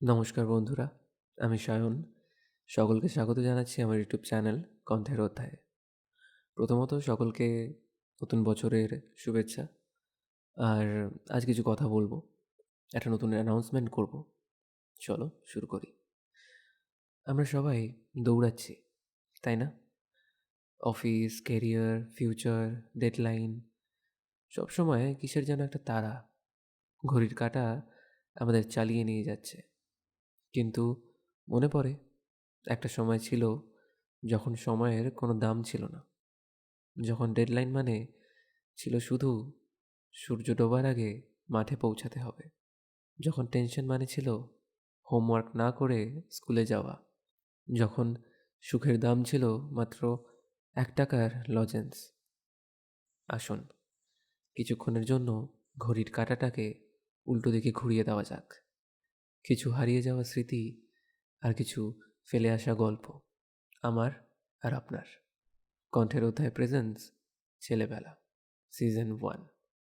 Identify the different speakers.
Speaker 1: নমস্কার বন্ধুরা, আমি সায়ন। সকলকে স্বাগত জানাচ্ছি আমার ইউটিউব চ্যানেল কণ্ঠের অধ্যায়ে। প্রথমত সকলকে নতুন বছরের শুভেচ্ছা। আর আজ কিছু কথা বলবো, একটা নতুন অ্যানাউন্সমেন্ট করব। চলো শুরু করি। আমরা সবাই দৌড়াচ্ছি, তাই না? অফিস, কেরিয়ার, ফিউচার, ডেডলাইন, সবসময় কিসের যেন একটা তাড়া, ঘড়ির কাঁটা আমাদের চালিয়ে নিয়ে যাচ্ছে। কিন্তু মনে পড়ে একটা সময় ছিল যখন সময়ের কোনো দাম ছিল না, যখন ডেডলাইন মানে ছিল শুধু সূর্য ডোবার আগে মাঠে পৌঁছাতে হবে, যখন টেনশন মানে ছিল হোমওয়ার্ক না করে স্কুলে যাওয়া, যখন সুখের দাম ছিল মাত্র 1 টাকার লজেন্স। আসুন কিছুক্ষণের জন্য ঘড়ির কাঁটাটাকে উল্টো দিকে ঘুরিয়ে দেওয়া যাক। কিছু হারিয়ে যাওয়া স্মৃতি আর কিছু ফেলে আসা গল্প, আমার আর আপনার। কণ্ঠের অধ্যায় প্রেজেন্স ছেলেবেলা, সিজন 1।